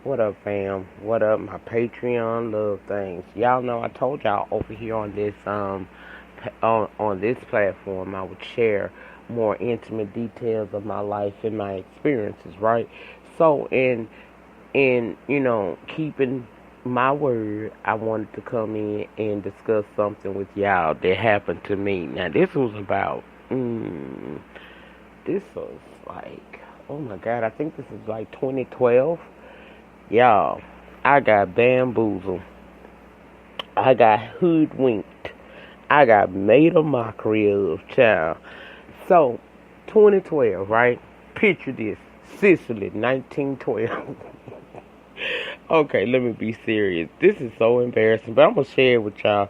What up, fam? What up, my Patreon love things? Y'all know I told y'all over here on this on this platform I would share more intimate details of my life and my experiences, right? So in keeping my word, I wanted to come in and discuss something with y'all that happened to me. Now this was about this was like, oh my god, I think this is like 2012. Y'all, I got bamboozled. I got hoodwinked. I got made a mockery of, child. So, 2012, right? Picture this. Sicily, 1912. Okay, let me be serious. This is so embarrassing, but I'm going to share it with y'all.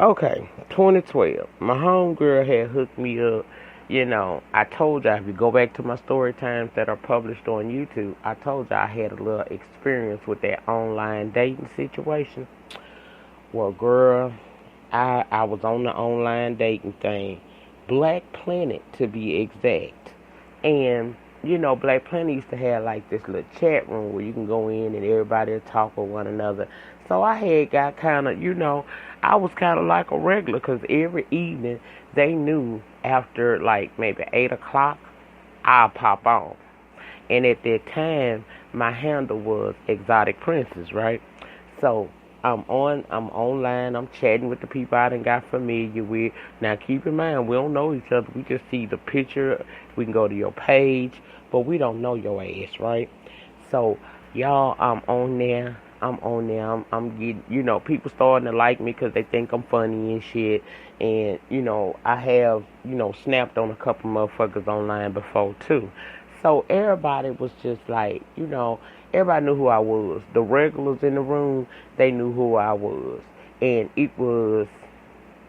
Okay, 2012. My homegirl had hooked me up. I told y'all, if you go back to my story times that are published on YouTube, I told y'all I had a little experience with that online dating situation. Well, girl, I was on the online dating thing. Black Planet, to be exact. And, Black Planet used to have like this little chat room where you can go in and everybody will talk with one another. So I had got kind of, I was kind of like a regular because every evening they knew after like maybe 8 o'clock, I'll pop on. And at that time, my handle was Exotic Princess, right? So I'm online, I'm chatting with the people I done got familiar with. Now keep in mind, we don't know each other. We just see the picture. We can go to your page, but we don't know your ass, right? So y'all, I'm getting, people starting to like me because they think I'm funny and shit. And, I have, snapped on a couple motherfuckers online before too. So everybody was just like, everybody knew who I was. The regulars in the room, they knew who I was. And it was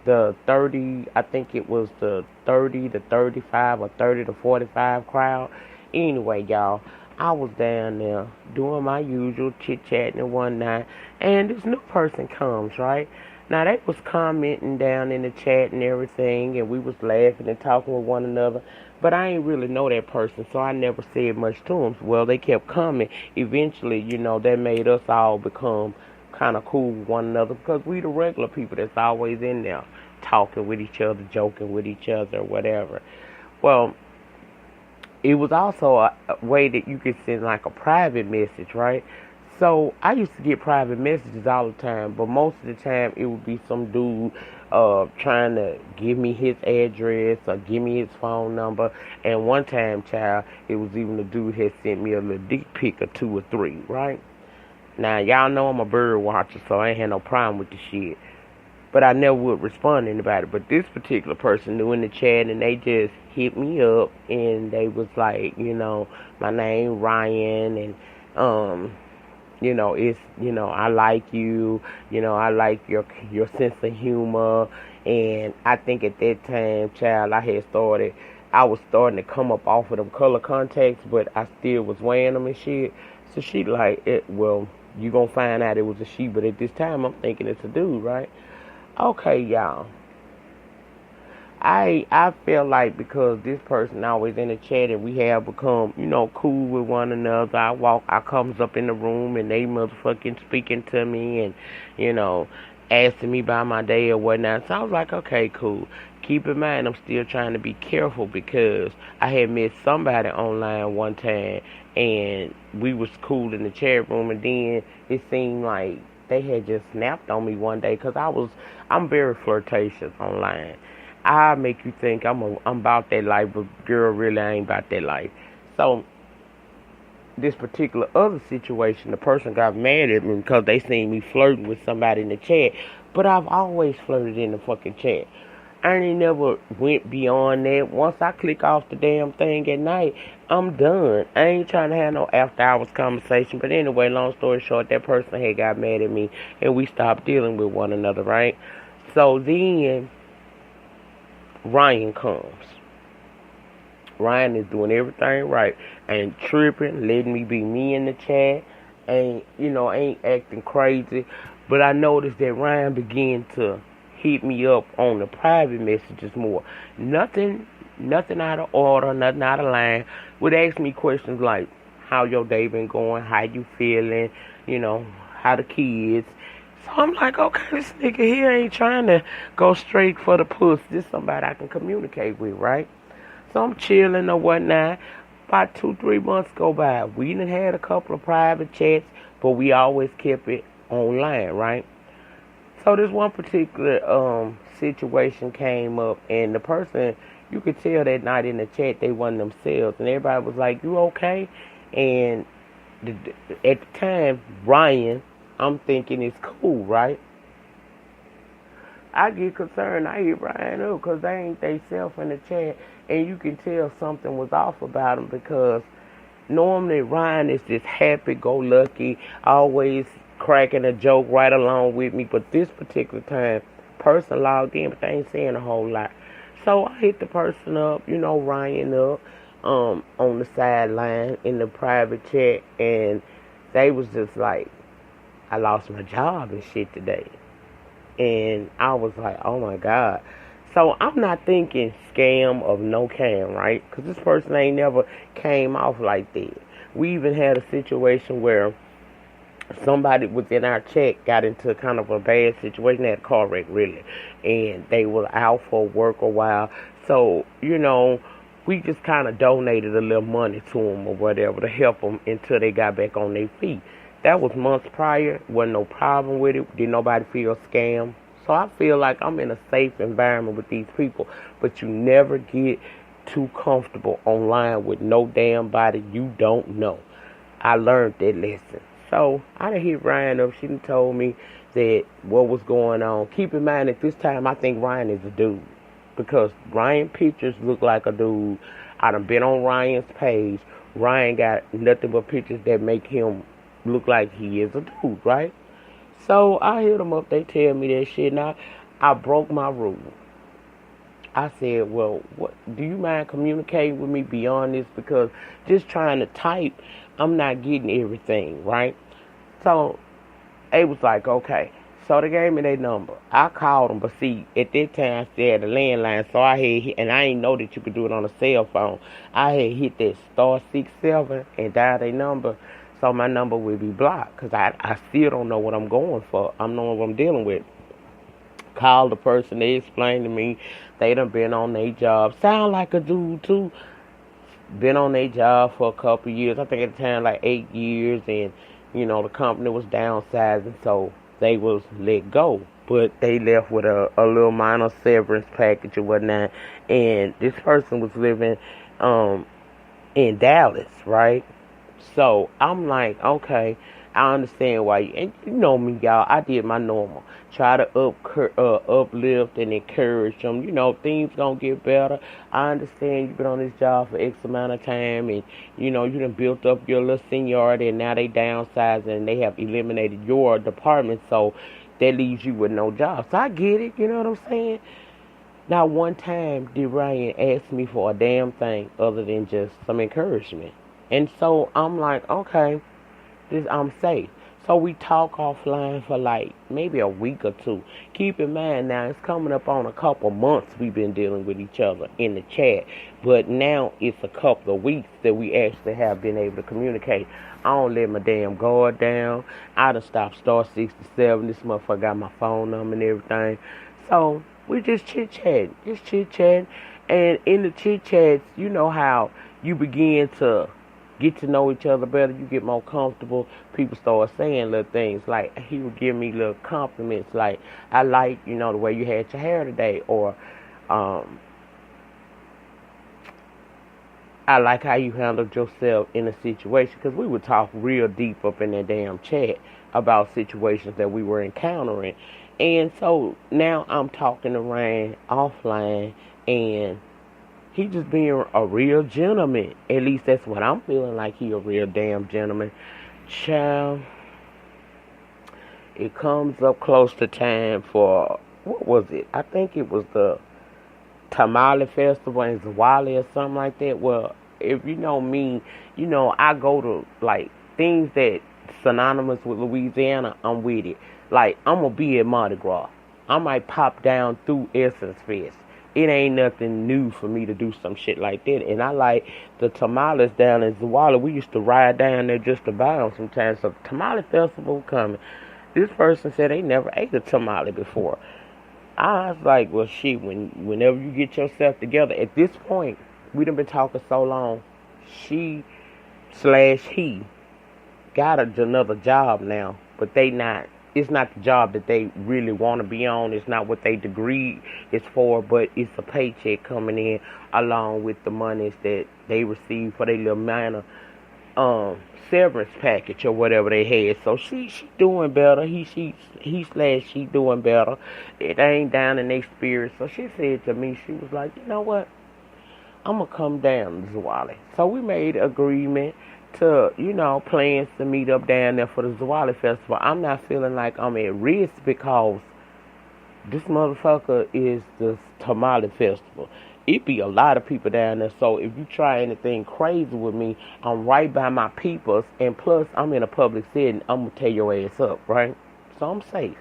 the 30, I think it was the 30 to 35 or 30 to 45 crowd. Anyway, y'all, I was down there doing my usual chit-chatting and whatnot. And this new person comes, right? Now, they was commenting down in the chat and everything, and we was laughing and talking with one another. But I ain't really know that person, so I never said much to them. Well, they kept coming. Eventually, that made us all become kind of cool with one another because we the regular people that's always in there talking with each other, joking with each other, whatever. Well, it was also a way that you could send like a private message, right? So I used to get private messages all the time, but most of the time it would be some dude trying to give me his address or give me his phone number. And one time, child, it was even a dude had sent me a little dick pic or two or three, right? Now y'all know I'm a bird watcher, so I ain't had no problem with the shit. But I never would respond to anybody. But this particular person knew in the chat, and they just hit me up, and they was like, my name Ryan, and it's, I like you, I like your sense of humor. And I think at that time, child, I was starting to come up off of them color contacts, but I still was wearing them and shit. So she like, well, you gonna find out it was a she, but at this time I'm thinking it's a dude, right? Okay, y'all. I feel like because this person always in the chat and we have become, cool with one another. I comes up in the room and they motherfucking speaking to me and, you know, asking me about my day or whatnot. So I was like, okay, cool. Keep in mind, I'm still trying to be careful because I had met somebody online one time and we was cool in the chat room, and then it seemed like they had just snapped on me one day because I'm very flirtatious online. I make you think I'm about that life, but girl, really I ain't about that life. So this particular other situation, the person got mad at me because they seen me flirting with somebody in the chat. But I've always flirted in the fucking chat. I ain't never went beyond that. Once I click off the damn thing at night, I'm done. I ain't trying to have no after hours conversation. But anyway, long story short, that person had got mad at me and we stopped dealing with one another, right? So then Ryan comes. Ryan is doing everything right. Ain't tripping, letting me be me in the chat. Ain't acting crazy. But I noticed that Ryan began to hit me up on the private messages more. Nothing out of order, nothing out of line. Would ask me questions like, how your day been going, how you feeling, you know, how the kids. So I'm like, okay, this nigga here ain't trying to go straight for the puss. This somebody I can communicate with, right? So I'm chilling or whatnot. About 2, 3 months go by. We done had a couple of private chats, but we always kept it online, right? So this one particular situation came up, and the person, you could tell that night in the chat they wasn't themselves, and everybody was like, "You okay?" And at the time, Ryan, I'm thinking it's cool, right? I get concerned. I hit Ryan up because they ain't they self in the chat, and you can tell something was off about him because normally Ryan is just happy-go-lucky, always cracking a joke right along with me. But this particular time, person logged in, but they ain't saying a whole lot. So I hit the person up, Ryan up, on the sideline in the private chat, and they was just like, I lost my job and shit today. And I was like, oh my God. So I'm not thinking scam of no cam, right? Because this person ain't never came off like that. We even had a situation where somebody within our chat got into kind of a bad situation. They had a car wreck, really. And they were out for work a while. So, we just kind of donated a little money to them or whatever to help them until they got back on their feet. That was months prior. Wasn't no problem with it. Did nobody feel scammed? So I feel like I'm in a safe environment with these people. But you never get too comfortable online with no damn body you don't know. I learned that lesson. So I done hit Ryan up. She done told me that what was going on. Keep in mind at this time I think Ryan is a dude. Because Ryan pictures look like a dude. I done been on Ryan's page. Ryan got nothing but pictures that make him look like he is a dude, right? So I hit them up. They tell me that shit. Now, I broke my rule. I said, well, what? Do you mind communicating with me beyond this? Because just trying to type, I'm not getting everything, right? So it was like, okay. So they gave me their number. I called them, but see, at that time, I still had a landline, so I had hit, and I didn't know that you could do it on a cell phone. I had hit that *67 and dial their number, so my number will be blocked, because I still don't know what I'm going for. I don't know what I'm dealing with. Called the person, they explained to me, they done been on their job. Sound like a dude, too. Been on their job for a couple years. I think at the time, like 8 years, and, the company was downsizing, so they was let go, but they left with a little minor severance package or whatnot. And this person was living in Dallas, right? So I'm like, okay, I understand why. And you know me, y'all. I did my normal. Try to uplift and encourage them. Things gonna get better. I understand you've been on this job for X amount of time, and you done built up your little seniority, and now they downsizing and they have eliminated your department, so that leaves you with no job. So I get it. You know what I'm saying? Now, one time did Ryan ask me for a damn thing other than just some encouragement, and so I'm like, okay, I'm safe. So we talk offline for like maybe a week or two. Keep in mind now, it's coming up on a couple months we've been dealing with each other in the chat. But now it's a couple of weeks that we actually have been able to communicate. I don't let my damn guard down. I done stopped *67. This motherfucker got my phone number and everything. So we just chit-chatting. And in the chit-chats, you know how you begin to get to know each other better, you get more comfortable. People start saying little things like, he would give me little compliments like, I like, the way you had your hair today, or I like how you handled yourself in a situation, because we would talk real deep up in that damn chat about situations that we were encountering. And so now I'm talking to Ryan offline, and he just being a real gentleman. At least that's what I'm feeling like. He a real damn gentleman. Child, it comes up close to time for, what was it? I think it was the Tamale Festival in Zawali or something like that. Well, if you know me, I go to, like, things that synonymous with Louisiana, I'm with it. Like, I'm going to be at Mardi Gras. I might pop down through Essence Fest. it ain't nothing new for me to do some shit like that. And I like the tamales down in Zawala. We used to ride down there just to buy them sometimes. So tamale festival coming. This person said they never ate a tamale before. I was like, well, shit, whenever you get yourself together, at this point, we done been talking so long, she slash he got another job now, but it's not the job that they really want to be on. It's not what they degree is for, but it's a paycheck coming in along with the monies that they receive for their little minor severance package or whatever they had. So she doing better. He slash she doing better. It ain't down in their spirit. So she said to me, she was like, you know what? I'm gonna come down to Zawali. So we made agreement to, plans to meet up down there for the Zawali Festival. I'm not feeling like I'm at risk because this motherfucker is the Tamale Festival. It be a lot of people down there, so if you try anything crazy with me, I'm right by my peoples, and plus I'm in a public setting, I'm gonna tear your ass up, right? So I'm safe.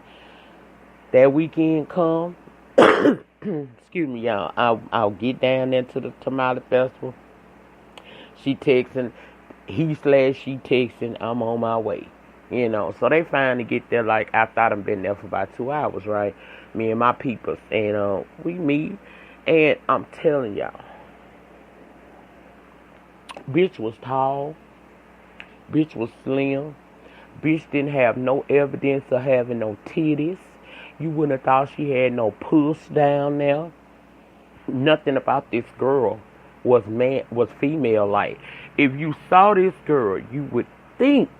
That weekend come, excuse me, y'all, I'll get down there to the Tamale Festival. She texting, he slash she texting, I'm on my way. So they finally get there, like, after I done been there for about 2 hours, right? Me and my peoples, and we meet. And I'm telling y'all, bitch was tall, bitch was slim, bitch didn't have no evidence of having no titties. You wouldn't have thought she had no puss down there. Nothing about this girl was female-like. If you saw this girl, you would think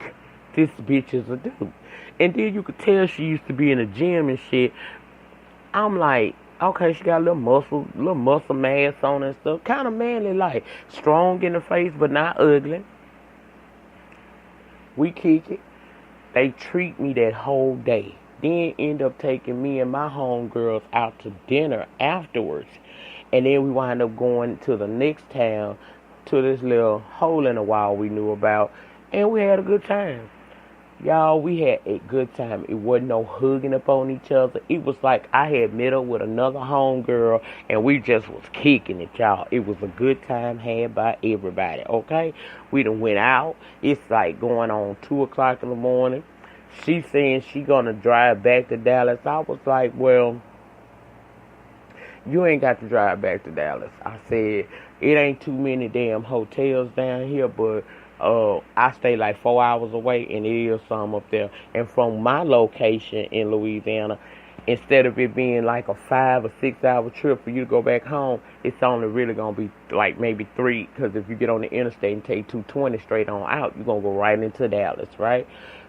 this bitch is a dude. And then you could tell she used to be in the gym and shit. I'm like, okay, she got a little muscle mass on and stuff. Kind of manly like. Strong in the face, but not ugly. We kick it. They treat me that whole day. Then end up taking me and my homegirls out to dinner afterwards. And then we wind up going to the next town to this little hole in the wall we knew about. And we had a good time. Y'all, we had a good time. It wasn't no hugging up on each other. It was like I had met up with another homegirl and we just was kicking it, y'all. It was a good time had by everybody, okay? We done went out. It's like going on 2 o'clock in the morning. She saying she gonna drive back to Dallas. I was like, well, you ain't got to drive back to Dallas. I said, it ain't too many damn hotels down here, but I stay like 4 hours away, and it is some up there. And from my location in Louisiana, instead of it being like a 5 or 6 hour trip for you to go back home, it's only really gonna be like maybe 3. Because if you get on the interstate and take 220 straight on out, you're gonna go right into Dallas, right?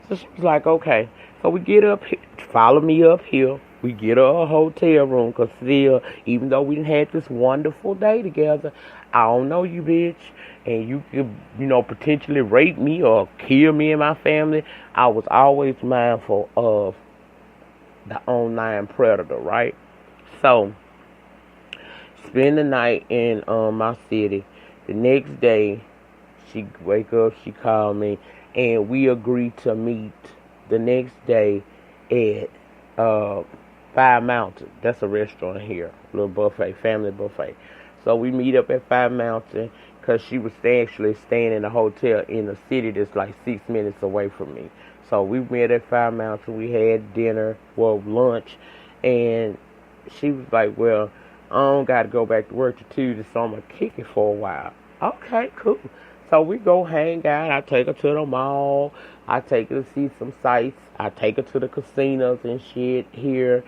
So she was like, okay. So we get up here, follow me up here. We get her a hotel room, because still, even though we done had this wonderful day together, I don't know you, bitch, and you could, potentially rape me or kill me and my family. I was always mindful of the online predator, right? So, spend the night in my city. The next day, she wake up, she called me, and we agreed to meet the next day at Five Mountain. That's a restaurant here, little buffet, family buffet. So we meet up at Five Mountain because she was actually staying in a hotel in a city that's like 6 minutes away from me. So we met at Five Mountain. We had dinner, lunch, and she was like, well, I don't got to go back to work till Tuesday, so I'm going to kick it for a while. Okay, cool. So we go hang out. I take her to the mall. I take her to see some sights. I take her to the casinos and shit here.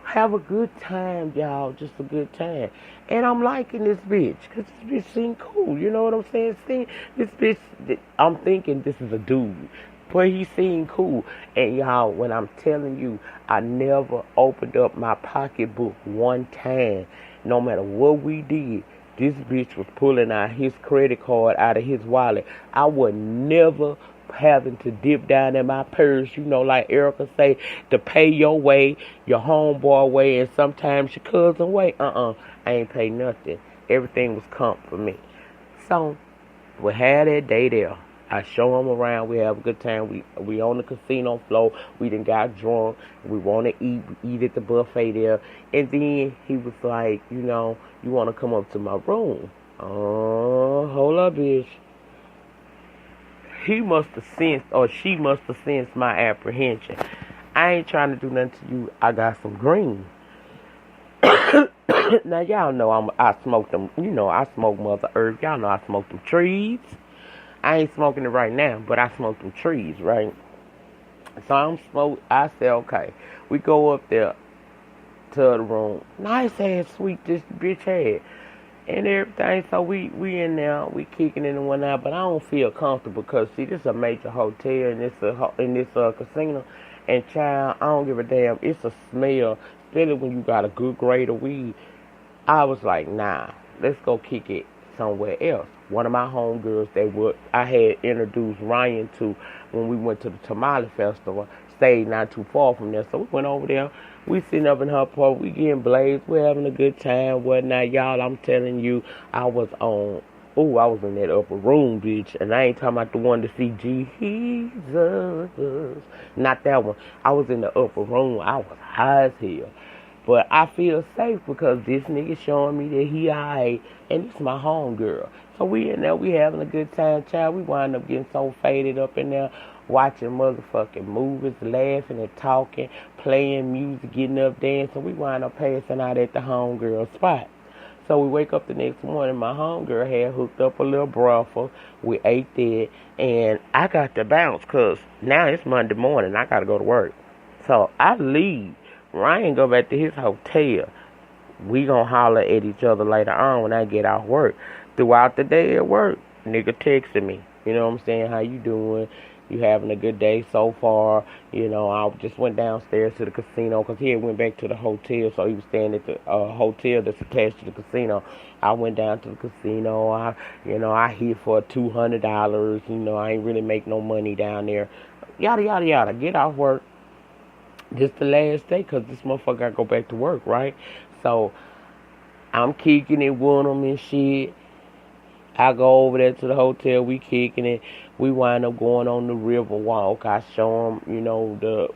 Have a good time, y'all. Just a good time. And I'm liking this bitch, because this bitch seemed cool. You know what I'm saying? This bitch, I'm thinking this is a dude. But he seemed cool. And y'all, when I'm telling you, I never opened up my pocketbook one time. No matter what we did, this bitch was pulling out his credit card out of his wallet. I would never having to dip down in my purse, like Erica say, to pay your way, your homeboy way, and sometimes your cousin way. I ain't pay nothing. Everything was comp for me. So, we had that day there. I show him around. We have a good time. We on the casino floor. We done got drunk. We want to eat. We eat at the buffet there. And then he was like, you want to come up to my room? Oh, hold up, bitch. He must have sensed, or she must have sensed my apprehension. I ain't trying to do nothing to you. I got some green. Now, y'all know I smoke them. I smoke Mother Earth. Y'all know I smoke them trees. I ain't smoking it right now, but I smoke them trees, right? So I say, okay. We go up there to the room. Nice ass sweet this bitch had. And everything. So we in there, we kicking in and whatnot, but I don't feel comfortable because, see, this is a major hotel and this casino. And, child, I don't give a damn. It's a smell, especially when you got a good grade of weed. I was like, nah, let's go kick it somewhere else. One of my homegirls I had introduced Ryan to when we went to the Tamale Festival stayed not too far from there. So we went over there. We sitting up in her park. We getting blazed. We're having a good time, whatnot. Y'all, I'm telling you, I was in that upper room, bitch. And I ain't talking about the one to see Jesus. Not that one. I was in the upper room. I was high as hell. But I feel safe because this nigga showing me that he alright, and it's my homegirl. So we in there, we having a good time, child. We wind up getting so faded up in there, watching motherfucking movies, laughing and talking, playing music, getting up dancing. We wind up passing out at the homegirl spot. So we wake up the next morning, my homegirl had hooked up a little brothel. We ate that, and I got to bounce because now it's Monday morning. I got to go to work. So I leave. Ryan go back to his hotel. We gonna holler at each other later on when I get off work. Throughout the day at work, nigga texting me. You know what I'm saying? How you doing? You having a good day so far? I just went downstairs to the casino because he had went back to the hotel, so he was staying at the hotel that's attached to the casino. I went down to the casino. I hit for $200. I ain't really make no money down there. Yada, yada, yada. Get off work. Just the last day, because this motherfucker got to go back to work, right? So, I'm kicking it with him and shit. I go over there to the hotel, we kicking it. We wind up going on the river walk. I show him,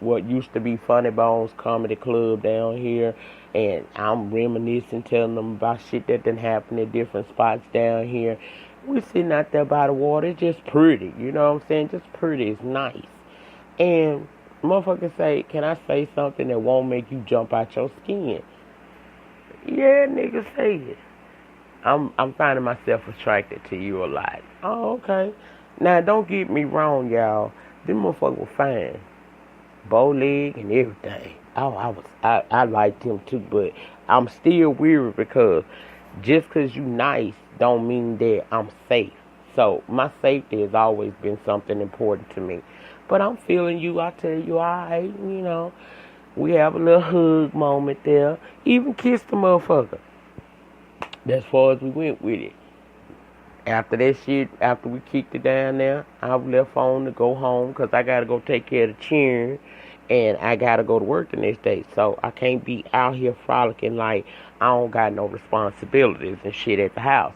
what used to be Funny Bones Comedy Club down here. And I'm reminiscing, telling them about shit that done happened at different spots down here. We sitting out there by the water. It's just pretty, you know what I'm saying? Just pretty. It's nice. And motherfucker say, can I say something that won't make you jump out your skin? Yeah, nigga, say it. I'm finding myself attracted to you a lot. Oh, okay. Now, don't get me wrong, y'all. Them motherfuckers were fine. Bow leg and everything. I liked him too, but I'm still weary because just because you nice don't mean that I'm safe. So, my safety has always been something important to me. But I'm feeling you. I tell you, alright, we have a little hug moment there. Even kissed the motherfucker. That's as far as we went with it. After that shit, after we kicked it down there, I left on to go home because I got to go take care of the children. And I got to go to work the next day. So I can't be out here frolicking like I don't got no responsibilities and shit at the house.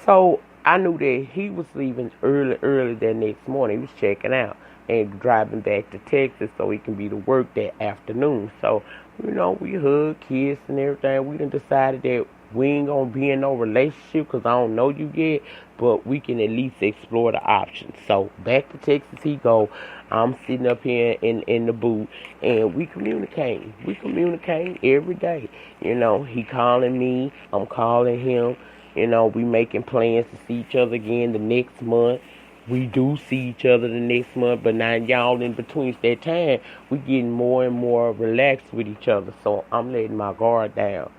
So I knew that he was leaving early that next morning. He was checking out and driving back to Texas so he can be to work that afternoon. So, we hug, kiss, and everything. We done decided that we ain't gonna be in no relationship because I don't know you yet, but we can at least explore the options. So, back to Texas he go. I'm sitting up here in the booth, and we communicating. We communicate every day. He calling me, I'm calling him. We making plans to see each other again the next month. We do see each other the next month, but now y'all in between that time, we getting more and more relaxed with each other. So I'm letting my guard down.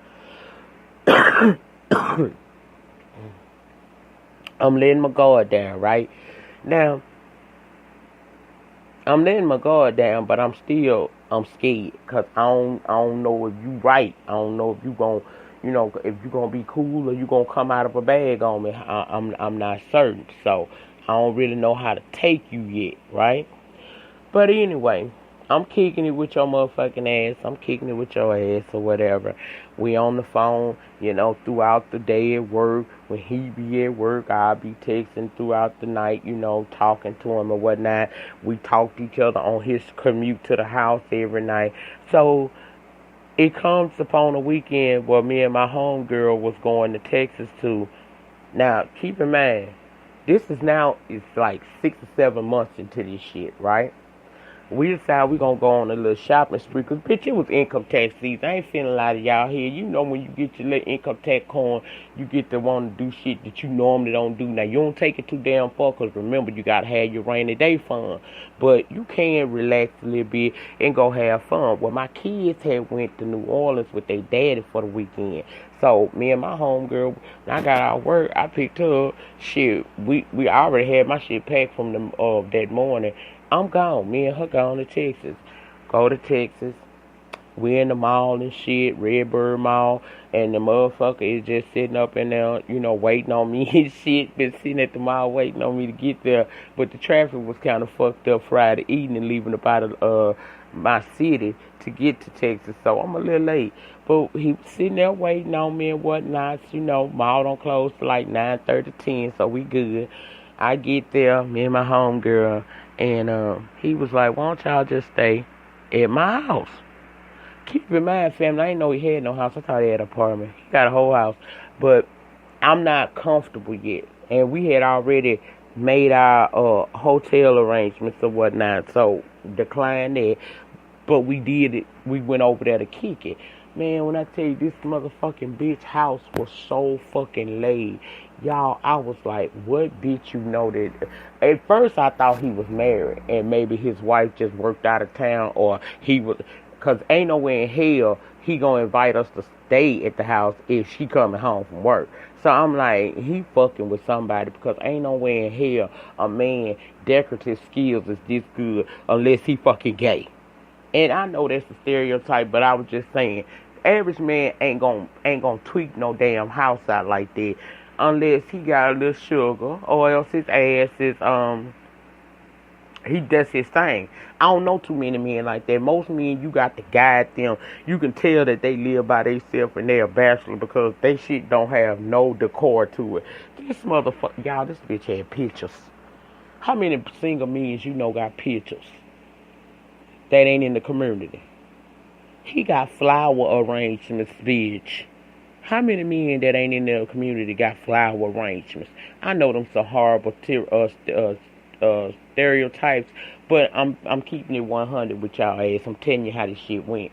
I'm letting my guard down, right? Now, I'm letting my guard down, but I'm scared because I don't know if you right. I don't know if you gon' if you gonna be cool or you gonna come out of a bag on me. I'm not certain. So I don't really know how to take you yet, right? But anyway, I'm kicking it with your motherfucking ass. I'm kicking it with your ass or whatever. We on the phone, throughout the day at work. When he be at work, I'll be texting throughout the night, talking to him or whatnot. We talk to each other on his commute to the house every night. So it comes upon a weekend where me and my homegirl was going to Texas too. Now, keep in mind, it's like 6 or 7 months into this shit, right? We decided we gonna go on a little shopping spree, cause bitch, it was income tax season. I ain't feeling a lot of y'all here. When you get your little income tax coin, you get to want to do shit that you normally don't do. Now, you don't take it too damn far, cause remember, you gotta have your rainy day fun. But you can relax a little bit and go have fun. Well, my kids had went to New Orleans with their daddy for the weekend. So, me and my homegirl, when I got out of work, I picked her up. Shit, we already had my shit packed from that morning. I'm gone. Me and her gone to Texas. Go to Texas. We in the mall and shit, Redbird Mall, and the motherfucker is just sitting up in there, waiting on me and shit. Been sitting at the mall waiting on me to get there. But the traffic was kind of fucked up Friday evening, leaving up out of my city to get to Texas. So I'm a little late. But he was sitting there waiting on me and whatnot. Mall don't close till like 9:30, 10, so we good. I get there, me and my homegirl, and he was like, why don't y'all just stay at my house? Keep in mind, family, I didn't know he had no house. I thought he had an apartment. He got a whole house. But I'm not comfortable yet. And we had already made our hotel arrangements or whatnot. So, declined that. But we did it. We went over there to kick it. Man, when I tell you, this motherfucking bitch house was so fucking laid. Y'all, I was like, what bitch that? At first, I thought he was married. And maybe his wife just worked out of town. Or he was... Because ain't nowhere in hell he gonna invite us to stay at the house if she coming home from work. So I'm like, he fucking with somebody, because ain't nowhere in hell a man decorative skills is this good unless he fucking gay. And I know that's a stereotype, but I was just saying, average man ain't gonna tweak no damn house out like that unless he got a little sugar, or else his ass is he does his thing. I don't know too many men like that. Most men, you got to guide them. You can tell that they live by themselves and they're a bachelor, because they shit don't have no decor to it. This motherfucker, y'all, this bitch had pictures. How many single men got pictures that ain't in the community? He got flower arrangements, bitch. How many men that ain't in the community got flower arrangements? I know them some horrible stereotypes, but I'm keeping it 100 with y'all ass. I'm telling you how this shit went.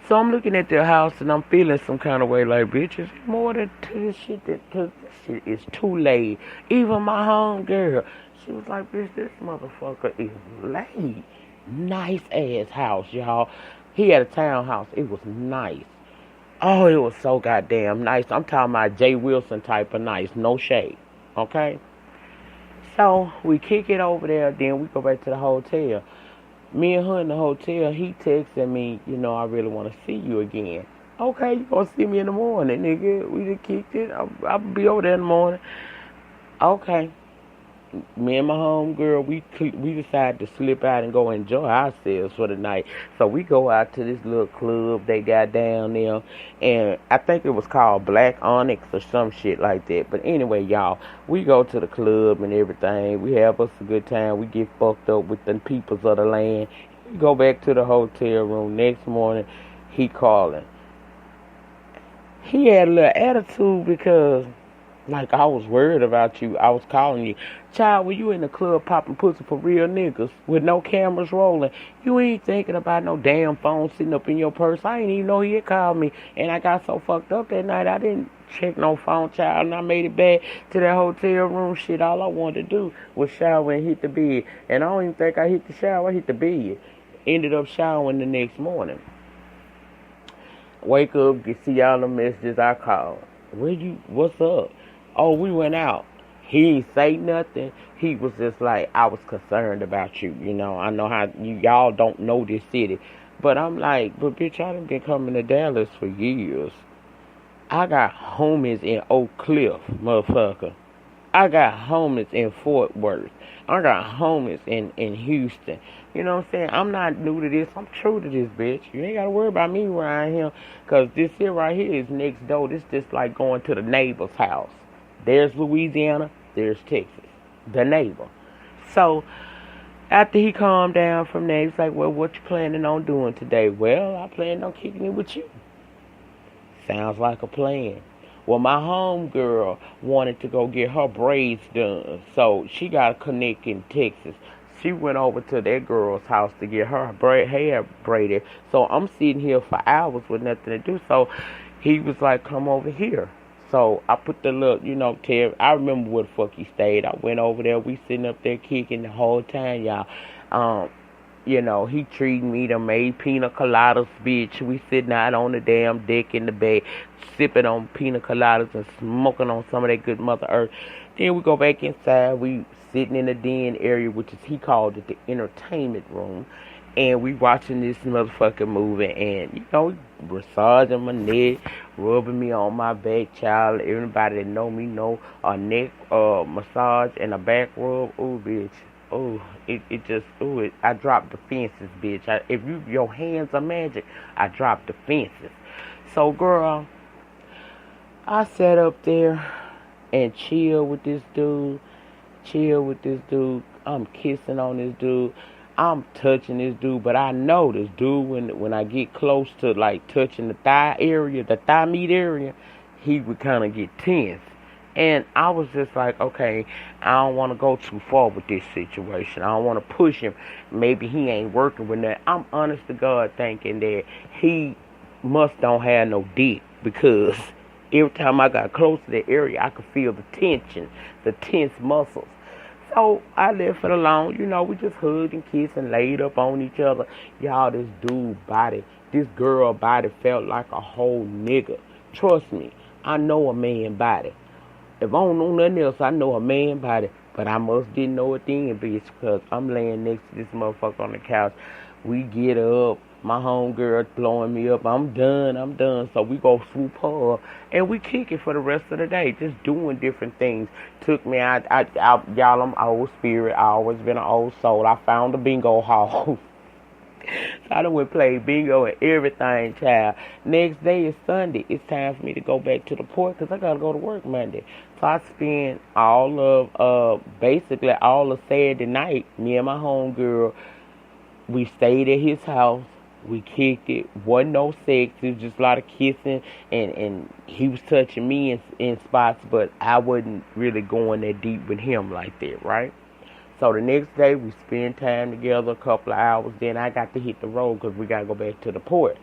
So I'm looking at their house and I'm feeling some kind of way, like, bitch, it's more than this shit, because this shit is too late. Even my homegirl, she was like, bitch, this motherfucker is late. Nice ass house, y'all. He had a townhouse. It was nice. Oh, it was so goddamn nice. I'm talking about Jay Wilson type of nice. No shade. Okay? So, we kick it over there, then we go back to the hotel. Me and her in the hotel, he texted me, I really want to see you again. Okay, you gonna see me in the morning, nigga. We just kicked it. I'll be over there in the morning. Okay. Me and my homegirl, we decided to slip out and go enjoy ourselves for the night. So we go out to this little club they got down there, and I think it was called Black Onyx or some shit like that. But anyway, y'all, we go to the club and everything. We have us a good time. We get fucked up with the peoples of the land. We go back to the hotel room. Next morning, he calling. He had a little attitude because, like, I was worried about you. I was calling you. Child, when you in the club popping pussy for real niggas with no cameras rolling, you ain't thinking about no damn phone sitting up in your purse. I didn't even know he had called me. And I got so fucked up that night, I didn't check no phone, child. And I made it back to that hotel room. Shit, all I wanted to do was shower and hit the bed. And I don't even think I hit the shower. I hit the bed. Ended up showering the next morning. Wake up, see all the messages I called. What's up? Oh, we went out. He ain't say nothing. He was just like, I was concerned about you. I know how y'all don't know this city. But I'm like, but bitch, I done been coming to Dallas for years. I got homies in Oak Cliff, motherfucker. I got homeless in Fort Worth. I got homeless in Houston. You know what I'm saying? I'm not new to this. I'm true to this, bitch. You ain't got to worry about me where I am. Because this here right here is next door. This just like going to the neighbor's house. There's Louisiana. There's Texas. The neighbor. So, after he calmed down from there, he's like, well, what you planning on doing today? Well, I plan on kicking it with you. Sounds like a plan. Well, my homegirl wanted to go get her braids done. So she got a connect in Texas. She went over to that girl's house to get her hair braided. So I'm sitting here for hours with nothing to do. So he was like, come over here. So I put the little, I remember where the fuck he stayed. I went over there. We sitting up there kicking the whole time, y'all. He treated me to made pina coladas, bitch. We sitting out on the damn deck in the bed, sipping on pina coladas and smoking on some of that good Mother Earth. Then we go back inside. We sitting in the den area, which is, he called it the entertainment room. And we watching this motherfucking movie. And, massaging my neck, rubbing me on my back, child. Everybody that know me know a neck massage and a back rub. Ooh, bitch. Oh, I dropped the fences, bitch. If your hands are magic, I dropped the fences. So, girl, I sat up there and chill with this dude. I'm kissing on this dude. I'm touching this dude, but I know this dude, when I get close to, like, touching the thigh area, the thigh meat area, he would kind of get tense. And I was just like, okay, I don't want to go too far with this situation. I don't want to push him. Maybe he ain't working with that. I'm honest to God thinking that he must don't have no dick, because every time I got close to the area, I could feel the tension, the tense muscles. So I left it alone. We just hugged and kissed and laid up on each other. Y'all, this girl body felt like a whole nigga. Trust me, I know a man body. If I don't know nothing else, I know a man body. But I must didn't know it then, bitch, because I'm laying next to this motherfucker on the couch. We get up. My homegirl blowing me up. I'm done. So we go swoop her up, and we kick it for the rest of the day, just doing different things. Took me out. Y'all, I'm old spirit. I always been an old soul. I found a bingo hall. So I done went play bingo and everything, child. Next day is Sunday. It's time for me to go back to the port because I got to go to work Monday. So I spent basically all of Saturday night, me and my homegirl, we stayed at his house. We kicked it. Wasn't no sex. It was just a lot of kissing. And he was touching me in spots, but I wasn't really going that deep with him like that, right? So the next day, we spend time together, a couple of hours. Then I got to hit the road because we got to go back to the port.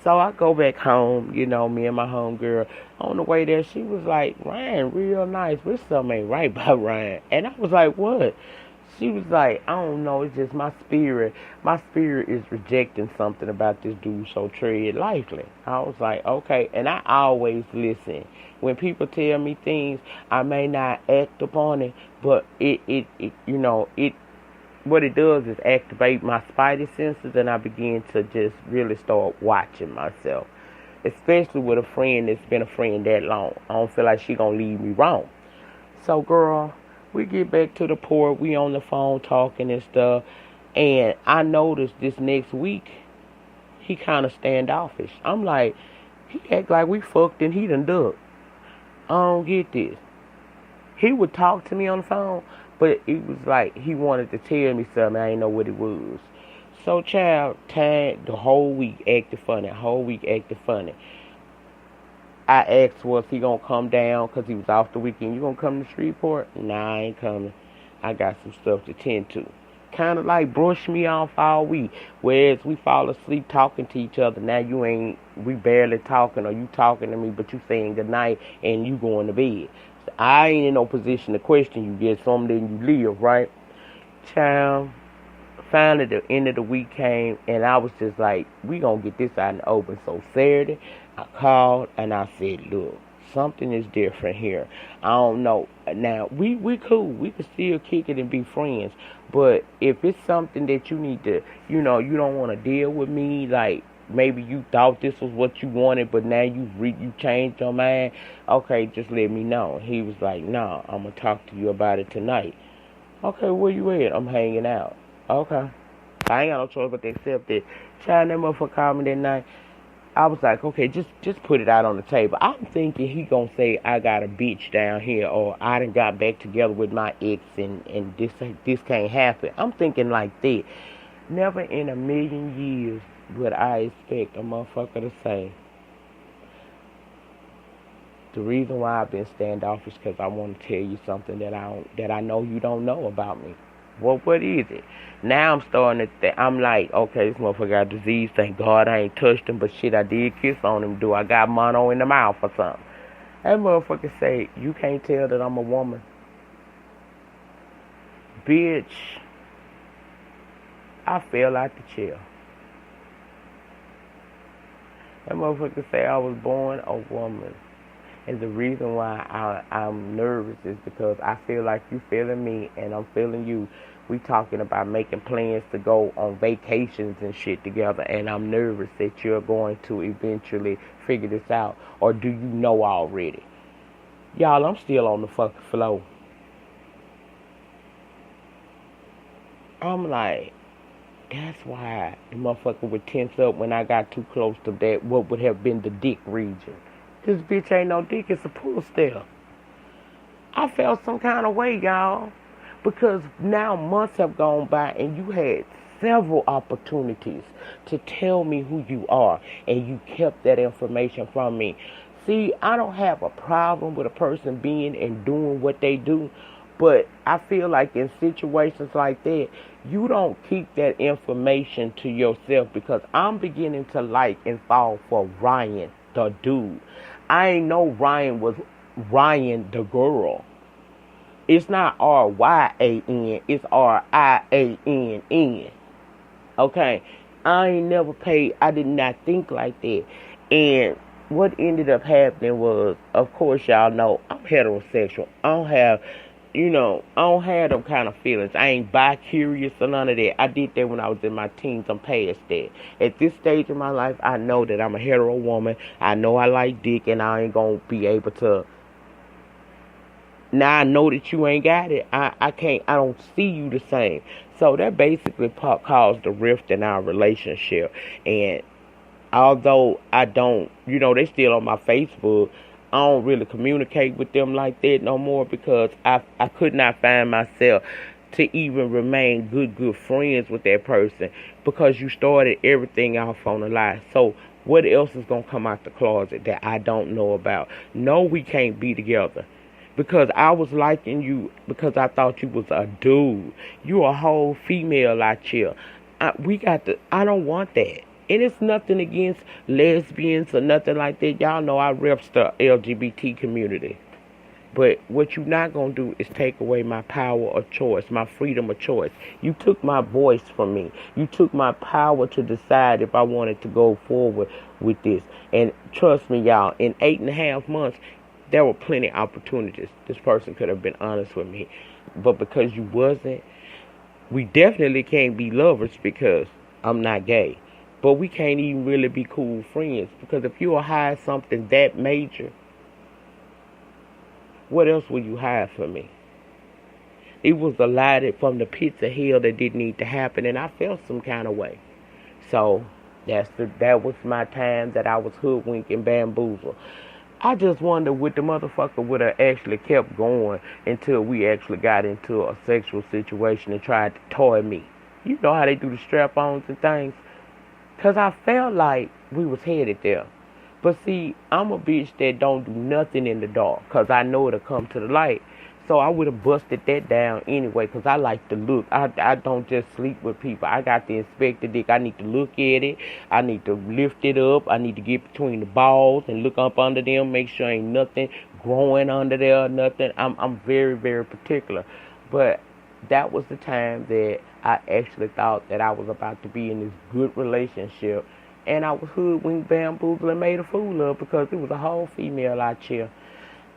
So I go back home, me and my homegirl. On the way there, she was like, Ryan, real nice. But something ain't right by Ryan. And I was like, what? She was like, I don't know, it's just my spirit. My spirit is rejecting something about this dude, so tread lightly. I was like, okay. And I always listen. When people tell me things, I may not act upon it, but what it does is activate my spidey senses, and I begin to just really start watching myself. Especially with a friend that's been a friend that long. I don't feel like she gonna leave me wrong. So, girl, we get back to the port. We on the phone talking and stuff. And I noticed this next week, he kind of standoffish. I'm like, he act like we fucked and he done ducked. I don't get this. He would talk to me on the phone, but it was like he wanted to tell me something. I didn't know what it was. So, child, the whole week acted funny. I asked, was he going to come down because he was off the weekend. You going to come to Shreveport? Nah, I ain't coming. I got some stuff to tend to. Kind of like brush me off all week. Whereas we fall asleep talking to each other. Now we barely talking, or you talking to me, but you saying goodnight and you going to bed. So I ain't in no position to question you. Get something, then you live, right? Child, finally the end of the week came, and I was just like, we gonna get this out in the open. So Saturday, I called and I said, look, something is different here. I don't know. Now, we cool. We can still kick it and be friends. But if it's something that you need to, you don't want to deal with me, like, maybe you thought this was what you wanted, but now you changed your mind. Okay, just let me know. He was like, nah, I'm gonna talk to you about it tonight. Okay, where you at? I'm hanging out. Okay. I ain't got no choice but to accept it. Child, that motherfucker called me that night. I was like, okay, just put it out on the table. I'm thinking he gonna say I got a bitch down here, or I done got back together with my ex, and this can't happen. I'm thinking like that. Never in a million years would I expect a motherfucker to say, the reason why I've been standoffish because I want to tell you something that I know you don't know about me. Well, what is it? Now I'm starting to think, I'm like, okay, this motherfucker got disease. Thank God I ain't touched him, but shit, I did kiss on him. Do I got mono in the mouth or something? That motherfucker say, you can't tell that I'm a woman. Bitch, I fell out the chair. That motherfucker say I was born a woman. And the reason why I'm nervous is because I feel like you feeling me and I'm feeling you. We talking about making plans to go on vacations and shit together, and I'm nervous that you're going to eventually figure this out. Or do you know already? Y'all, I'm still on the fucking floor. I'm like, that's why the motherfucker would tense up when I got too close to that, what would have been the dick region. This bitch ain't no dick, it's a pull step. I felt some kind of way, y'all. Because now months have gone by and you had several opportunities to tell me who you are. And you kept that information from me. See, I don't have a problem with a person being and doing what they do. But I feel like in situations like that, you don't keep that information to yourself. Because I'm beginning to like and fall for Ryan, the dude. I ain't know Ryan was Ryan, the girl. It's not R-Y-A-N. It's R-I-A-N-N. Okay? I ain't never paid. I did not think like that. And what ended up happening was, of course, y'all know, I'm heterosexual. I don't have them kind of feelings. I ain't bi-curious or none of that. I did that when I was in my teens. I'm past that. At this stage of my life, I know that I'm a hetero woman. I know I like dick, and I ain't going to be able to. Now I know that you ain't got it. I don't see you the same. So that basically caused a rift in our relationship. And although I don't, they still on my Facebook, I don't really communicate with them like that no more because I could not find myself to even remain good friends with that person because you started everything off on a lie. So what else is going to come out the closet that I don't know about? No, we can't be together. Because I was liking you because I thought you was a dude. You a whole female out here. I don't want that. And it's nothing against lesbians or nothing like that. Y'all know I reps the LGBT community. But what you're not going to do is take away my power of choice, my freedom of choice. You took my voice from me. You took my power to decide if I wanted to go forward with this. And trust me, y'all, in 8.5 months, there were plenty of opportunities. This person could have been honest with me. But because you wasn't, we definitely can't be lovers because I'm not gay. But we can't even really be cool friends. Because if you hide something that major, what else will you hide from me? It was a lie that from the pits of hell that didn't need to happen. And I felt some kind of way. So that was my time that I was hoodwinked and bamboozled. I just wonder what the motherfucker would have actually kept going until we actually got into a sexual situation and tried to toy me. You know how they do the strap-ons and things? Because I felt like we was headed there. But see, I'm a bitch that don't do nothing in the dark because I know it'll come to the light. So I would have busted that down anyway because I like to look. I don't just sleep with people. I got to inspect the dick. I need to look at it. I need to lift it up. I need to get between the balls and look up under them. Make sure ain't nothing growing under there or nothing. I'm very, very particular. But that was the time that I actually thought that I was about to be in this good relationship. And I was hoodwinked, bamboozled, and made a fool of because it was a whole female out here.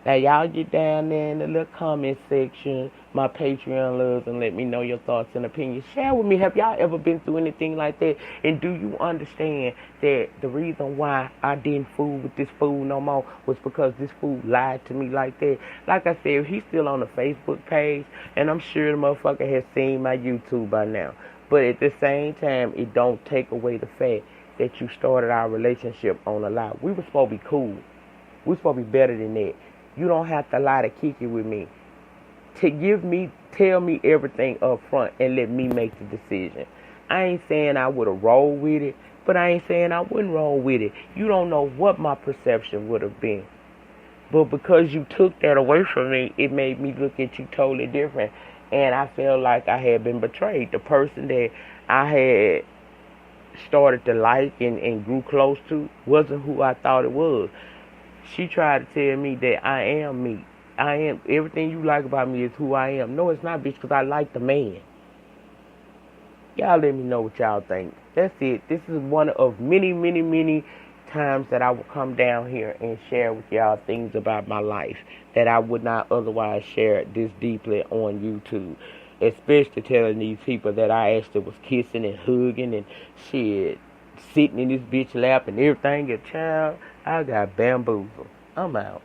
Now y'all get down there in the little comment section, my Patreon loves, and let me know your thoughts and opinions. Share with me, have y'all ever been through anything like that? And do you understand that the reason why I didn't fool with this fool no more was because this fool lied to me like that? Like I said, he's still on the Facebook page, and I'm sure the motherfucker has seen my YouTube by now. But at the same time, it don't take away the fact that you started our relationship on a lie. We were supposed to be cool. We were supposed to be better than that. You don't have to lie to kick it with me. Tell me everything up front and let me make the decision. I ain't saying I would have rolled with it, but I ain't saying I wouldn't roll with it. You don't know what my perception would have been. But because you took that away from me, it made me look at you totally different. And I felt like I had been betrayed. The person that I had started to like and grew close to wasn't who I thought it was. She tried to tell me that I am me. I am everything you like about me is who I am. No, it's not, bitch, because I like the man. Y'all let me know what y'all think. That's it. This is one of many, many, many times that I will come down here and share with y'all things about my life that I would not otherwise share this deeply on YouTube. Especially telling these people that I actually was kissing and hugging and shit, sitting in this bitch lap and everything. A child, I got bamboozled. I'm out.